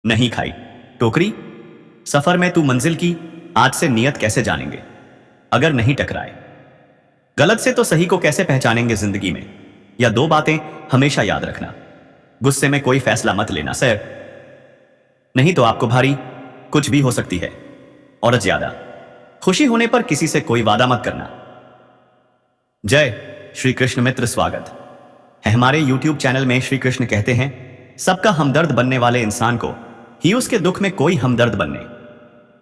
नहीं खाई टोकरी। सफर में तू मंजिल की आज से नियत कैसे जानेंगे अगर नहीं टकराए। गलत से तो सही को कैसे पहचानेंगे जिंदगी में। या दो बातें हमेशा याद रखना, गुस्से में कोई फैसला मत लेना सर, नहीं तो आपको भारी कुछ भी हो सकती है। और ज्यादा खुशी होने पर किसी से कोई वादा मत करना। जय श्री कृष्ण मित्र, स्वागत है हमारे YouTube चैनल में। श्री कृष्ण कहते हैं सबका हमदर्द बनने वाले इंसान को ही उसके दुख में कोई हमदर्द बनने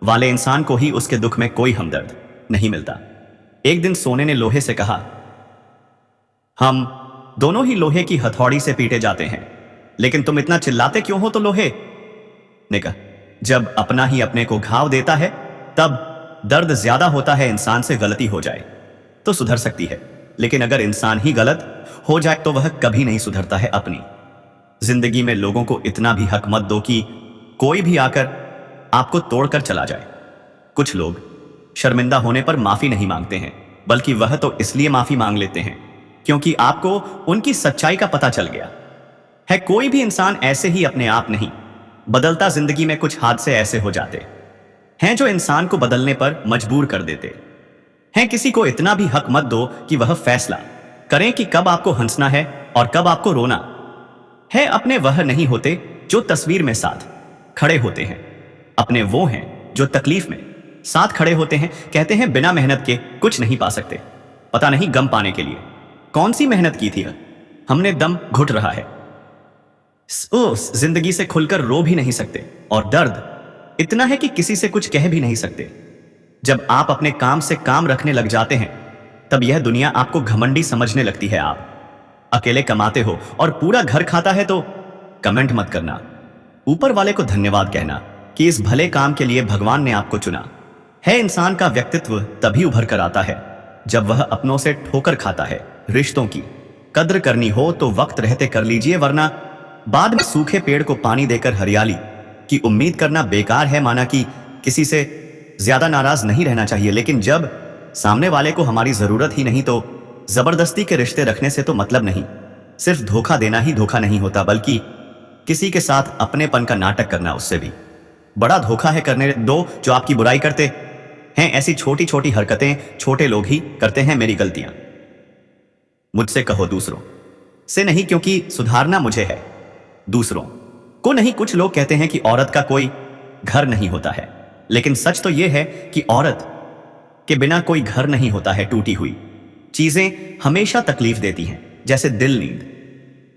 वाले इंसान को ही उसके दुख में कोई हमदर्द नहीं मिलता। एक दिन सोने ने लोहे से कहा, हम दोनों ही लोहे की हथौड़ी से पीटे जाते हैं, लेकिन तुम इतना चिल्लाते क्यों हो। तो लोहे ने कहा, जब अपना ही अपने को घाव देता है तब दर्द ज्यादा होता है। इंसान से गलती हो जाए तो सुधर सकती है, लेकिन अगर इंसान ही गलत हो जाए तो वह कभी नहीं सुधरता है। अपनी जिंदगी में लोगों को इतना भी हक मत दो कि कोई भी आकर आपको तोड़कर चला जाए। कुछ लोग शर्मिंदा होने पर माफी नहीं मांगते हैं, बल्कि वह तो इसलिए माफी मांग लेते हैं क्योंकि आपको उनकी सच्चाई का पता चल गया है। कोई भी इंसान ऐसे ही अपने आप नहीं बदलता। जिंदगी में कुछ हादसे ऐसे हो जाते हैं जो इंसान को बदलने पर मजबूर कर देते हैं। किसी को इतना भी हक मत दो कि वह फैसला करें कि कब आपको हंसना है और कब आपको रोना है। अपने वह नहीं होते जो तस्वीर में साथ खड़े होते हैं, अपने वो हैं जो तकलीफ में साथ खड़े होते हैं। कहते हैं बिना मेहनत के कुछ नहीं पा सकते। पता नहीं गम पाने के लिए कौन सी मेहनत की थी, हमने दम घुट रहा है। जिंदगी से खुलकर रो भी नहीं सकते और दर्द इतना है कि किसी से कुछ कह भी नहीं सकते। जब आप अपने काम से काम रखने लग जाते हैं तब यह दुनिया आपको घमंडी समझने लगती है। आप अकेले कमाते हो और पूरा घर खाता है तो कमेंट मत करना, ऊपर वाले को धन्यवाद कहना कि इस भले काम के लिए भगवान ने आपको चुना है। इंसान का व्यक्तित्व तभी उभर कर आता है जब वह अपनों से ठोकर खाता है। रिश्तों की कद्र करनी हो तो वक्त रहते कर लीजिए, वरना बाद में सूखे पेड़ को पानी देकर हरियाली की उम्मीद करना बेकार है। माना कि किसी से ज्यादा नाराज नहीं रहना चाहिए, लेकिन जब सामने वाले को हमारी जरूरत ही नहीं तो जबरदस्ती के रिश्ते रखने से तो मतलब नहीं। सिर्फ धोखा देना ही धोखा नहीं होता, बल्कि किसी के साथ अपनेपन का नाटक करना उससे भी बड़ा धोखा है। करने दो जो आपकी बुराई करते हैं। ऐसी छोटी छोटी हरकतें छोटे लोग ही करते हैं। मेरी गलतियां मुझसे कहो, दूसरों से नहीं, क्योंकि सुधारना मुझे है, दूसरों को नहीं। कुछ लोग कहते हैं कि औरत का कोई घर नहीं होता है, लेकिन सच तो यह है कि औरत के बिना कोई घर नहीं होता है। टूटी हुई चीजें हमेशा तकलीफ देती हैं, जैसे दिल, नींद,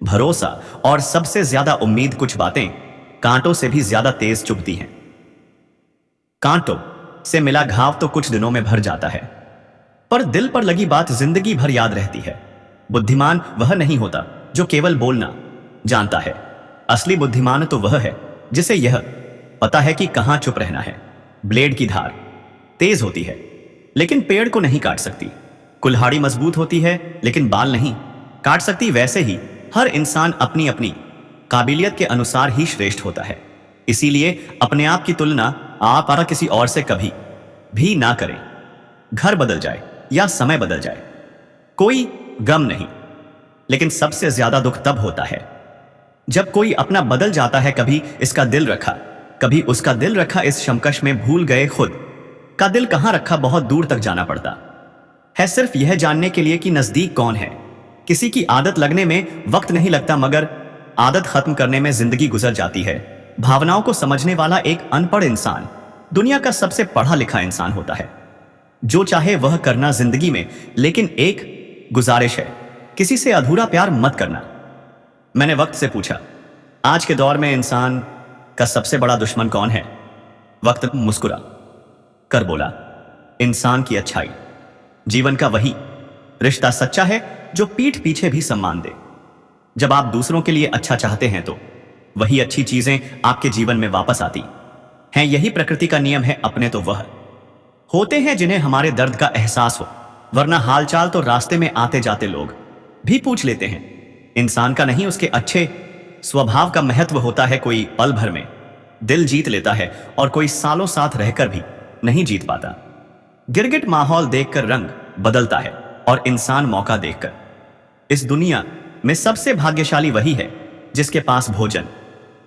भरोसा और सबसे ज्यादा उम्मीद। कुछ बातें कांटों से भी ज्यादा तेज चुभती हैं। कांटों से मिला घाव तो कुछ दिनों में भर जाता है, पर दिल पर लगी बात जिंदगी भर याद रहती है। बुद्धिमान वह नहीं होता जो केवल बोलना जानता है। असली बुद्धिमान तो वह है जिसे यह पता है कि कहां चुप रहना है। ब्लेड की धार तेज होती है लेकिन पेड़ को नहीं काट सकती। कुल्हाड़ी मजबूत होती है लेकिन बाल नहीं काट सकती। वैसे ही हर इंसान अपनी अपनी काबिलियत के अनुसार ही श्रेष्ठ होता है। इसीलिए अपने आप की तुलना आप और किसी और से कभी भी ना करें। घर बदल जाए या समय बदल जाए कोई गम नहीं, लेकिन सबसे ज्यादा दुख तब होता है जब कोई अपना बदल जाता है। कभी इसका दिल रखा, कभी उसका दिल रखा, इस शमकश में भूल गए खुद का दिल कहां रखा। बहुत दूर तक जाना पड़ता है सिर्फ यह जानने के लिए कि नजदीक कौन है। किसी की आदत लगने में वक्त नहीं लगता, मगर आदत खत्म करने में जिंदगी गुजर जाती है। भावनाओं को समझने वाला एक अनपढ़ इंसान दुनिया का सबसे पढ़ा लिखा इंसान होता है। जो चाहे वह करना जिंदगी में, लेकिन एक गुजारिश है, किसी से अधूरा प्यार मत करना। मैंने वक्त से पूछा, आज के दौर में इंसान का सबसे बड़ा दुश्मन कौन है? वक्त मुस्कुरा कर बोला, इंसान की अच्छाई। जीवन का वही रिश्ता सच्चा है जो पीठ पीछे भी सम्मान दे। जब आप दूसरों के लिए अच्छा चाहते हैं तो वही अच्छी चीजें आपके जीवन में वापस आती हैं। यही प्रकृति का नियम है। अपने तो वह होते हैं जिन्हें हमारे दर्द का एहसास हो, वरना हालचाल तो रास्ते में आते जाते लोग भी पूछ लेते हैं। इंसान का नहीं, उसके अच्छे स्वभाव का महत्व होता है। कोई पल भर में दिल जीत लेता है और कोई सालों साथ रहकर भी नहीं जीत पाता। गिरगिट माहौल देखकर रंग बदलता है और इंसान मौका देखकर। इस दुनिया में सबसे भाग्यशाली वही है जिसके पास भोजन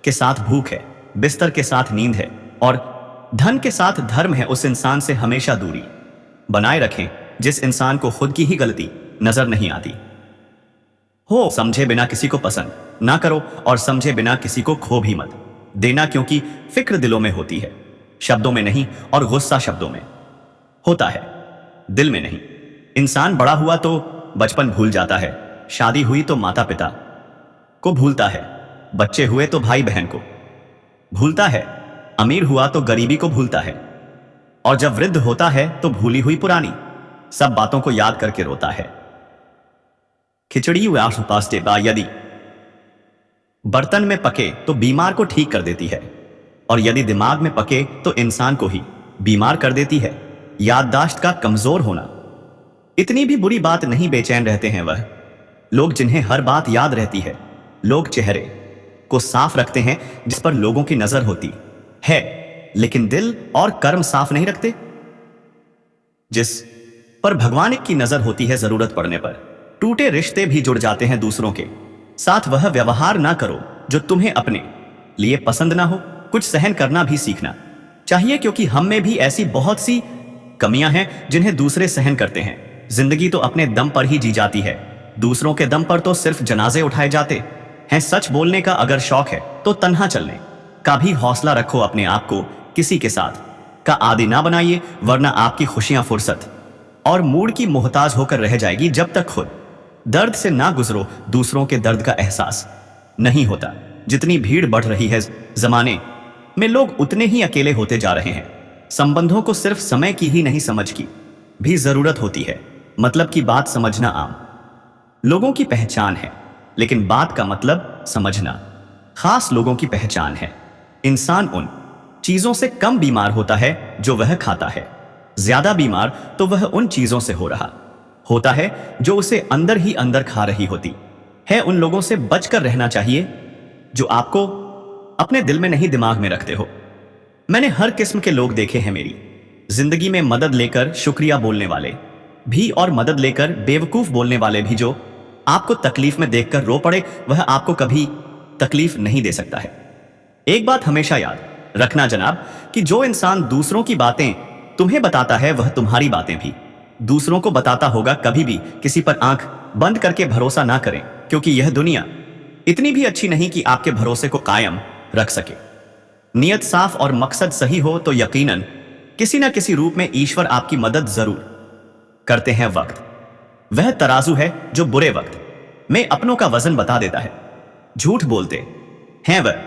के साथ भूख है, बिस्तर के साथ नींद है और धन के साथ धर्म है, उस इंसान से हमेशा दूरी बनाए रखें जिस इंसान को खुद की ही गलती नजर नहीं आती हो। समझे बिना किसी को पसंद ना करो और समझे बिना किसी को खो भी मत देना, क्योंकि फिक्र दिलों में होती है, शब्दों में नहीं, और गुस्सा शब्दों में होता है, दिल में नहीं। इंसान बड़ा हुआ तो बचपन भूल जाता है, शादी हुई तो माता पिता को भूलता है, बच्चे हुए तो भाई बहन को भूलता है, अमीर हुआ तो गरीबी को भूलता है, और जब वृद्ध होता है तो भूली हुई पुरानी सब बातों को याद करके रोता है। खिचड़ी उपास यदि बर्तन में पके तो बीमार को ठीक कर देती है, और यदि दिमाग में पके तो इंसान को ही बीमार कर देती है। याददाश्त का कमजोर होना इतनी भी बुरी बात नहीं। बेचैन रहते हैं वह लोग जिन्हें हर बात याद रहती है। लोग चेहरे को साफ रखते हैं जिस पर लोगों की नजर होती है, लेकिन दिल और कर्म साफ नहीं रखते जिस पर भगवान की नजर होती है। जरूरत पड़ने पर टूटे रिश्ते भी जुड़ जाते हैं। दूसरों के साथ वह व्यवहार ना करो जो तुम्हें अपने लिए पसंद ना हो। कुछ सहन करना भी सीखना चाहिए, क्योंकि हम में भी ऐसी बहुत सी कमियां हैं जिन्हें दूसरे सहन करते हैं। जिंदगी तो अपने दम पर ही जी जाती है, दूसरों के दम पर तो सिर्फ जनाजे उठाए जाते हैं। सच बोलने का अगर शौक है तो तन्हा चलने का भी हौसला रखो। अपने आप को किसी के साथ का आदी ना बनाइए, वरना आपकी खुशियां फुर्सत और मूड की मोहताज होकर रह जाएगी। जब तक खुद दर्द से ना गुजरो, दूसरों के दर्द का एहसास नहीं होता। जितनी भीड़ बढ़ रही है जमाने में, लोग उतने ही अकेले होते जा रहे हैं। संबंधों को सिर्फ समय की ही नहीं, समझ की भी जरूरत होती है। मतलब की बात समझना आम लोगों की पहचान है, लेकिन बात का मतलब समझना खास लोगों की पहचान है। इंसान उन चीजों से कम बीमार होता है जो वह खाता है, ज्यादा बीमार तो वह उन चीजों से हो रहा होता है जो उसे अंदर ही अंदर खा रही होती है। उन लोगों से बचकर रहना चाहिए जो आपको अपने दिल में नहीं, दिमाग में रखते हो। मैंने हर किस्म के लोग देखे हैं मेरी जिंदगी में, मदद लेकर शुक्रिया बोलने वाले भी और मदद लेकर बेवकूफ बोलने वाले भी। जो आपको तकलीफ में देखकर रो पड़े, वह आपको कभी तकलीफ नहीं दे सकता है। एक बात हमेशा याद रखना जनाब, कि जो इंसान दूसरों की बातें तुम्हें बताता है, वह तुम्हारी बातें भी दूसरों को बताता होगा। कभी भी किसी पर आंख बंद करके भरोसा ना करें, क्योंकि यह दुनिया इतनी भी अच्छी नहीं कि आपके भरोसे को कायम रख सके। नियत साफ और मकसद सही हो तो यकीनन किसी न किसी रूप में ईश्वर आपकी मदद जरूर करते हैं। वक्त वह तराजू है जो बुरे वक्त में अपनों का वजन बता देता है। झूठ बोलते हैं वह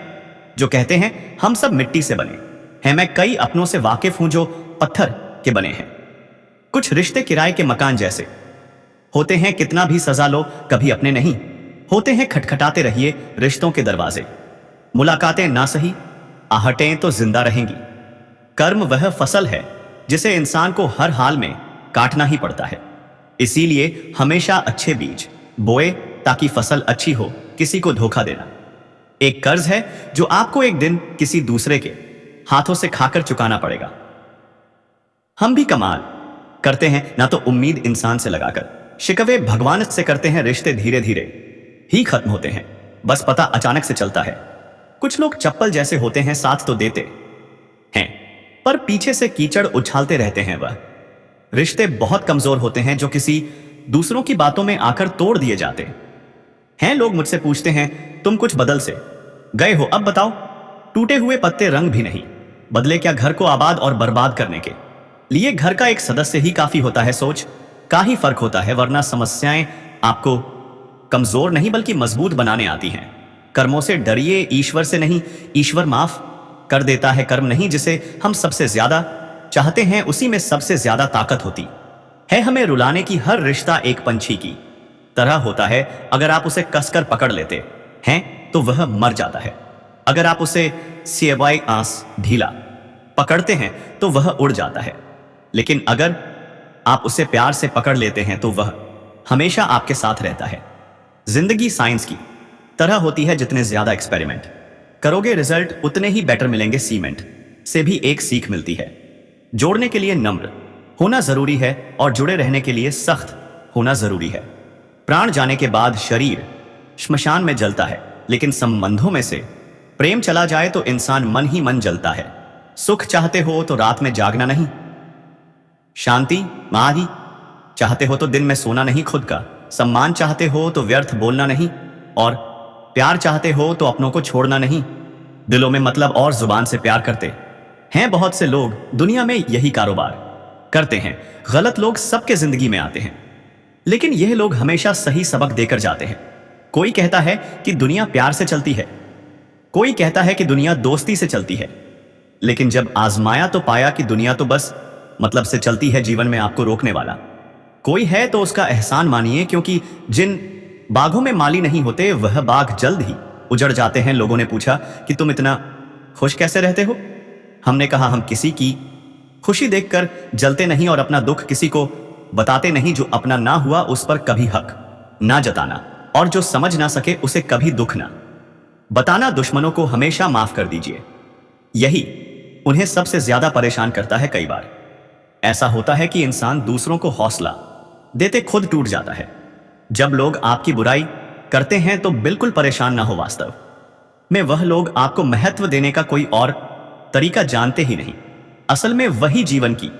जो कहते हैं हम सब मिट्टी से बने हैं। मैं कई अपनों से वाकिफ हूं जो पत्थर के बने हैं। कुछ रिश्ते किराए के मकान जैसे होते हैं, कितना भी सजा लो कभी अपने नहीं होते हैं। खटखटाते रहिए रिश्तों के दरवाजे, मुलाकातें ना सही, आहटें तो जिंदा रहेंगी। कर्म वह फसल है जिसे इंसान को हर हाल में काटना ही पड़ता है। इसीलिए हमेशा अच्छे बीज बोए ताकि फसल अच्छी हो। किसी को धोखा देना एक कर्ज है जो आपको एक दिन किसी दूसरे के हाथों से खाकर चुकाना पड़ेगा। हम भी कमाल करते हैं ना तो उम्मीद इंसान से लगाकर, शिकवे भगवान से करते हैं। रिश्ते धीरे धीरे ही खत्म होते हैं, बस पता अचानक से चलता है। कुछ लोग चप्पल जैसे होते हैं, साथ तो देते हैं पर पीछे से कीचड़ उछालते रहते हैं। वह रिश्ते बहुत कमजोर होते हैं जो किसी दूसरों की बातों में आकर तोड़ दिए जाते हैं। लोग मुझसे पूछते हैं तुम कुछ बदल से गए हो, अब बताओ। टूटे हुए पत्ते रंग भी नहीं बदले क्या? घर को आबाद और बर्बाद करने के लिए घर का एक सदस्य ही काफी होता है। सोच का ही फर्क होता है, वरना समस्याएं आपको कमजोर नहीं बल्कि मजबूत बनाने आती हैं। कर्मों से डरिए, ईश्वर से नहीं। ईश्वर माफ कर देता है। कर्म नहीं, जिसे हम सबसे ज्यादा चाहते हैं उसी में सबसे ज्यादा ताकत होती है। हमें रुलाने की हर रिश्ता एक पंछी की तरह होता है। अगर आप उसे कसकर पकड़ लेते हैं तो वह मर जाता है। अगर आप उसे सेवाई आंस ढीला पकड़ते हैं तो वह उड़ जाता है। लेकिन अगर आप उसे प्यार से पकड़ लेते हैं तो वह हमेशा आपके साथ रहता है। जिंदगी साइंस की तरह होती है, जितने ज्यादा एक्सपेरिमेंट करोगे रिजल्ट उतने ही बेटर मिलेंगे। सीमेंट से भी एक सीख मिलती है, जोड़ने के लिए नम्र होना जरूरी है और जुड़े रहने के लिए सख्त होना जरूरी है। प्राण जाने के बाद शरीर श्मशान में जलता है, लेकिन संबंधों में से प्रेम चला जाए तो इंसान मन ही मन जलता है। सुख चाहते हो तो रात में जागना नहीं, शांति माही चाहते हो तो दिन में सोना नहीं खुद का, सम्मान चाहते हो तो व्यर्थ बोलना नहीं, और प्यार चाहते हो तो अपनों को छोड़ना नहीं। दिलों में मतलब और जुबान से प्यार करते हैं बहुत से लोग दुनिया में यही कारोबार करते हैं। गलत लोग सबके जिंदगी में आते हैं, लेकिन यह लोग हमेशा सही सबक देकर जाते हैं। कोई कहता है कि दुनिया प्यार से चलती है, कोई कहता है कि दुनिया दोस्ती से चलती है, लेकिन जब आजमाया तो पाया कि दुनिया तो बस मतलब से चलती है, जीवन में आपको रोकने वाला कोई है तो उसका एहसान मानिए, क्योंकि जिन बागों में माली नहीं होते वह बाग जल्द ही उजड़ जाते हैं। लोगों ने पूछा कि तुम इतना खुश कैसे रहते हो? हमने कहा हम किसी की खुशी देखकर जलते नहीं और अपना दुख किसी को बताते नहीं। जो अपना ना हुआ उस पर कभी हक ना जताना, और जो समझ ना सके उसे कभी दुख ना बताना। दुश्मनों को हमेशा माफ कर दीजिए, यही उन्हें सबसे ज्यादा परेशान करता है। कई बार ऐसा होता है कि इंसान दूसरों को हौसला देते खुद टूट जाता है। जब लोग आपकी बुराई करते हैं तो बिल्कुल परेशान ना हो, वास्तव में वह लोग आपको महत्व देने का कोई और तरीका जानते ही नहीं। असल में वही जीवन की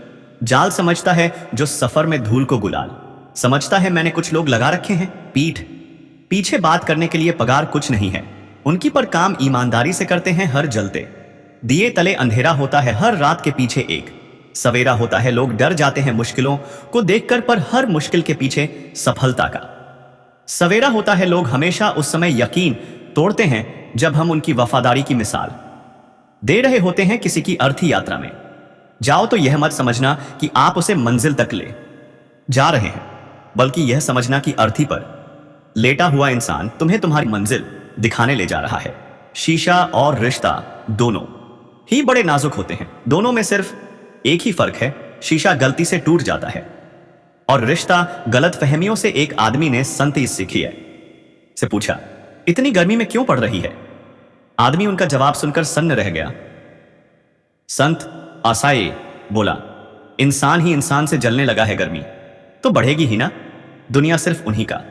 जाल समझता है जो सफर में धूल को गुलाल समझता है। मैंने कुछ लोग लगा रखे हैं पीठ पीछे बात करने के लिए, पगार कुछ नहीं है उनकी, पर काम ईमानदारी से करते हैं। हर जलते दिए तले अंधेरा होता है, हर रात के पीछे एक सवेरा होता है। लोग डर जाते हैं मुश्किलों को देखकर, पर हर मुश्किल के पीछे सफलता का सवेरा होता है। लोग हमेशा उस समय यकीन तोड़ते हैं जब हम उनकी वफादारी की मिसाल दे रहे होते हैं। किसी की अर्थी यात्रा में जाओ तो यह मत समझना कि आप उसे मंजिल तक ले जा रहे हैं, बल्कि यह समझना कि अर्थी पर लेटा हुआ इंसान तुम्हें तुम्हारी मंजिल दिखाने ले जा रहा है। शीशा और रिश्ता दोनों ही बड़े नाजुक होते हैं। दोनों में सिर्फ एक ही फर्क है, शीशा गलती से टूट जाता है और रिश्ता गलत फहमियों से। एक आदमी ने संत सीखी है से पूछा, इतनी गर्मी में क्यों पड़ रही है? आदमी उनका जवाब सुनकर सन्न रह गया। संत आसाए बोला, इंसान ही इंसान से जलने लगा है, गर्मी तो बढ़ेगी ही ना। दुनिया सिर्फ उन्हीं का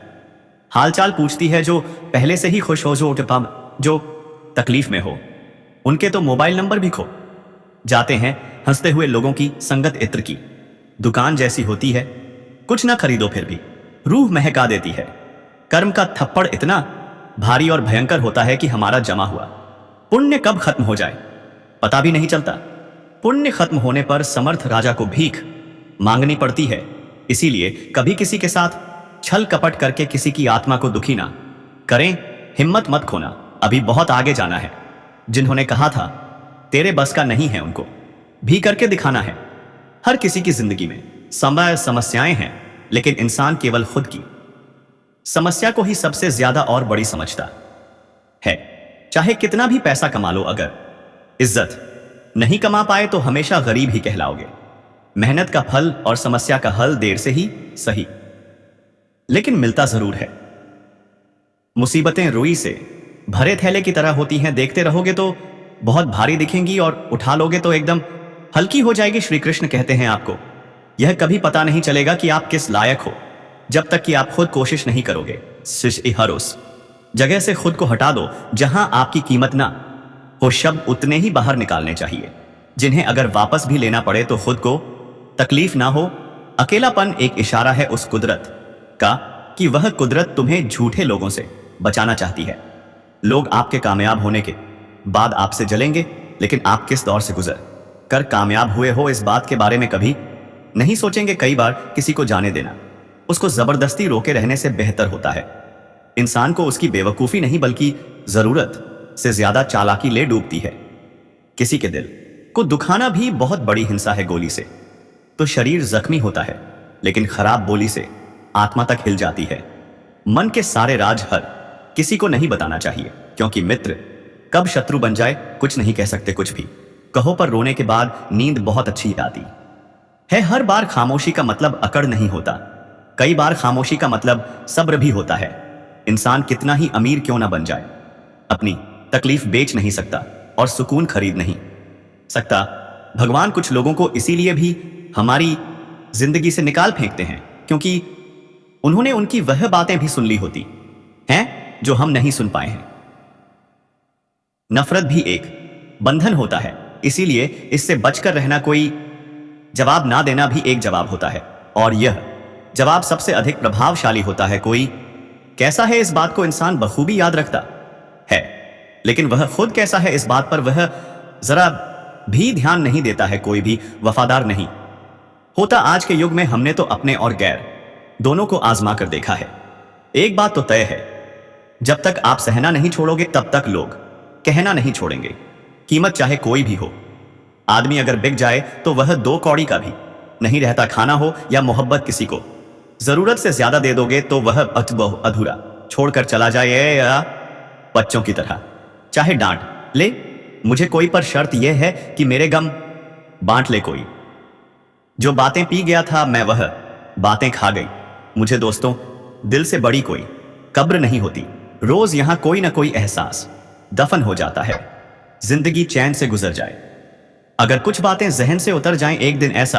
हालचाल पूछती है जो पहले से ही खुश हो, जो तकलीफ में हो। उनके तो मोबाइल नंबर भी खो जाते हैं। हंसते हुए लोगों की संगत इत्र की दुकान जैसी होती है, कुछ ना खरीदो फिर भी रूह महका देती है। कर्म का थप्पड़ इतना भारी और भयंकर होता है कि हमारा जमा हुआ पुण्य कब खत्म हो जाए पता भी नहीं चलता। पुण्य खत्म होने पर समर्थ राजा को भीख मांगनी पड़ती है। इसीलिए कभी किसी के साथ छल कपट करके किसी की आत्मा को दुखी ना करें। हिम्मत मत खोना, अभी बहुत आगे जाना है। जिन्होंने कहा था तेरे बस का नहीं है, उनको भी करके दिखाना है। हर किसी की जिंदगी में समस्याएं हैं, लेकिन इंसान केवल खुद की समस्या को ही सबसे ज्यादा और बड़ी समझता है। चाहे कितना भी पैसा कमा लो, अगर इज्जत नहीं कमा पाए तो हमेशा गरीब ही कहलाओगे। मेहनत का फल और समस्या का हल देर से ही सही, लेकिन मिलता जरूर है। मुसीबतें रुई से भरे थैले की तरह होती हैं, देखते रहोगे तो बहुत भारी दिखेंगी और उठा लोगे तो एकदम हल्की हो जाएगी। श्री कृष्ण कहते हैं आपको यह कभी पता नहीं चलेगा कि आप किस लायक हो जब तक कि आप खुद कोशिश नहीं करोगे। हर उस जगह से खुद को हटा दो जहां आपकी कीमत ना हो। शब्द उतने ही बाहर निकालने चाहिए जिन्हें अगर वापस भी लेना पड़े तो खुद को तकलीफ ना हो। अकेलापन एक इशारा है उस कुदरत का कि वह कुदरत तुम्हें झूठे लोगों से बचाना चाहती है। लोग आपके कामयाब होने के बाद आपसे जलेंगे, लेकिन आप किस दौर से गुजर कर कामयाब हुए हो इस बात के बारे में कभी नहीं सोचेंगे। कई बार किसी को जाने देना उसको जबरदस्ती रोके रहने से बेहतर होता है। इंसान को उसकी बेवकूफी नहीं बल्कि जरूरत से ज्यादा चालाकी ले डूबती है। किसी के दिल को दुखाना भी बहुत बड़ी हिंसा है। गोली से तो शरीर जख्मी होता है, लेकिन खराब बोली से आत्मा तक हिल जाती है। मन के सारे राज हर किसी को नहीं बताना चाहिए, क्योंकि मित्र कब शत्रु बन जाए कुछ नहीं कह सकते। कुछ भी कहो पर रोने के बाद नींद बहुत अच्छी आती है। हर बार खामोशी का मतलब अकड़ नहीं होता, कई बार खामोशी का मतलब सब्र भी होता है। इंसान कितना ही अमीर क्यों ना बन जाए, अपनी तकलीफ बेच नहीं सकता और सुकून खरीद नहीं सकता। भगवान कुछ लोगों को इसीलिए भी हमारी जिंदगी से निकाल फेंकते हैं क्योंकि उन्होंने उनकी वह बातें भी सुन ली होती हैं जो हम नहीं सुन पाए हैं। नफरत भी एक बंधन होता है, इसीलिए इससे बचकर रहना। कोई जवाब ना देना भी एक जवाब होता है, और यह जवाब सबसे अधिक प्रभावशाली होता है। कोई कैसा है इस बात को इंसान बखूबी याद रखता है, लेकिन वह खुद कैसा है इस बात पर वह जरा भी ध्यान नहीं देता है। कोई भी वफादार नहीं होता। आज के युग में हमने तो अपने और गैर दोनों को आजमा कर देखा है। एक बात तो तय है, जब तक आप सहना नहीं छोड़ोगे तब तक लोग कहना नहीं छोड़ेंगे, कीमत चाहे कोई भी हो। आदमी अगर बिक जाए तो वह 2 कौड़ी का भी नहीं रहता। खाना हो या मोहब्बत, किसी को जरूरत से ज्यादा दे दोगे तो वह अधूरा छोड़कर चला जाए, या बच्चों की तरह चाहे डांट ले मुझे कोई, पर शर्त यह है कि मेरे गम बांट ले कोई। जो बातें पी गया था मैं वह बातें खा गई। मुझे दोस्तों दिल से बड़ी कोई कब्र नहीं होती। रोज यहां कोई ना कोई एहसास दफन हो जाता है। जिंदगी चैन से गुजर जाए, अगर कुछ बातें जहन से उतर जाएं। एक दिन ऐसा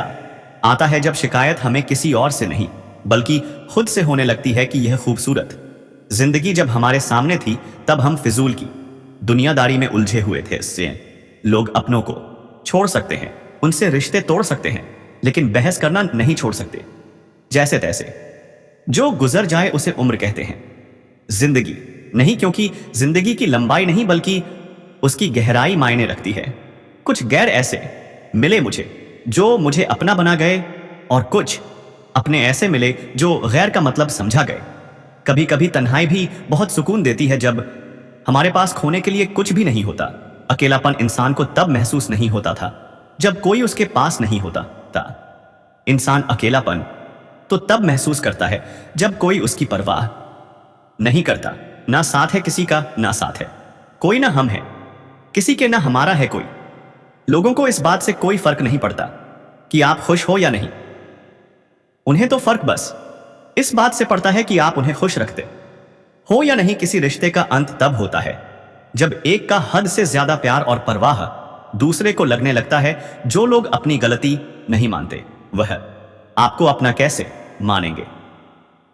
आता है जब शिकायत हमें किसी और से नहीं बल्कि खुद से होने लगती है कि यह खूबसूरत जिंदगी जब हमारे सामने थी तब हम फिजूल की दुनियादारी में उलझे हुए थे। इससे लोग अपनों को छोड़ सकते हैं, उनसे रिश्ते तोड़ सकते हैं, लेकिन बहस करना नहीं छोड़ सकते। जैसे तैसे जो गुजर जाए उसे उम्र कहते हैं, जिंदगी नहीं, क्योंकि जिंदगी की लंबाई नहीं बल्कि उसकी गहराई मायने रखती है। कुछ गैर ऐसे मिले मुझे जो मुझे अपना बना गए, और कुछ अपने ऐसे मिले जो गैर का मतलब समझा गए। कभी कभी तन्हाई भी बहुत सुकून देती है, जब हमारे पास खोने के लिए कुछ भी नहीं होता। अकेलापन इंसान को तब महसूस नहीं होता था जब कोई उसके पास नहीं होता था। इंसान अकेलापन तो तब महसूस करता है जब कोई उसकी परवाह नहीं करता। ना साथ है किसी का, ना साथ है कोई, ना हम है किसी के, ना हमारा है कोई। लोगों को इस बात से कोई फर्क नहीं पड़ता कि आप खुश हो या नहीं। उन्हें तो फर्क बस इस बात से पड़ता है कि आप उन्हें खुश रखते हो या नहीं। किसी रिश्ते का अंत तब होता है जब एक का हद से ज्यादा प्यार और परवाह दूसरे को लगने लगता है। जो लोग अपनी गलती नहीं मानते वह आपको अपना कैसे मानेंगे।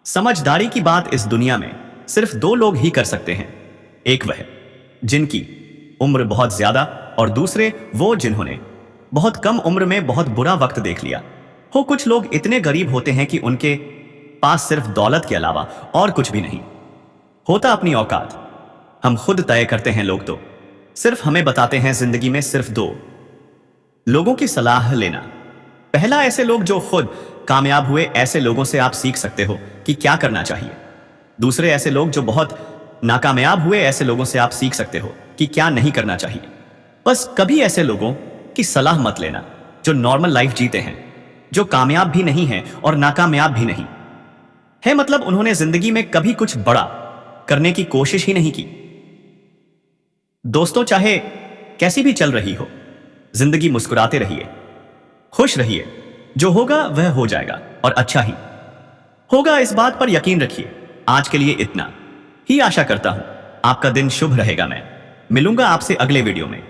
समझदारी की बात इस दुनिया में सिर्फ 2 लोग ही कर सकते हैं। एक वह जिनकी उम्र बहुत ज्यादा, और दूसरे वो जिन्होंने बहुत कम उम्र में बहुत बुरा वक्त देख लिया हो। कुछ लोग इतने गरीब होते हैं कि उनके पास सिर्फ दौलत के अलावा और कुछ भी नहीं होता। अपनी औकात हम खुद तय करते हैं। लोग तो सिर्फ हमें बताते हैं। जिंदगी में सिर्फ 2 लोगों की सलाह लेना। पहला, ऐसे लोग जो खुद कामयाब हुए, ऐसे लोगों से आप सीख सकते हो कि क्या करना चाहिए। दूसरे, ऐसे लोग जो बहुत नाकामयाब हुए, ऐसे लोगों से आप सीख सकते हो कि क्या नहीं करना चाहिए। बस कभी ऐसे लोगों की सलाह मत लेना जो नॉर्मल लाइफ जीते हैं, जो कामयाब भी नहीं है और नाकामयाब भी नहीं है। मतलब उन्होंने जिंदगी में कभी कुछ बड़ा करने की कोशिश ही नहीं की। दोस्तों, चाहे कैसी भी चल रही हो जिंदगी, मुस्कुराते रहिए, खुश रहिए। जो होगा वह हो जाएगा और अच्छा ही होगा, इस बात पर यकीन रखिए। आज के लिए इतना ही आशा करता हूं। आपका दिन शुभ रहेगा। मैं मिलूंगा आपसे अगले वीडियो में।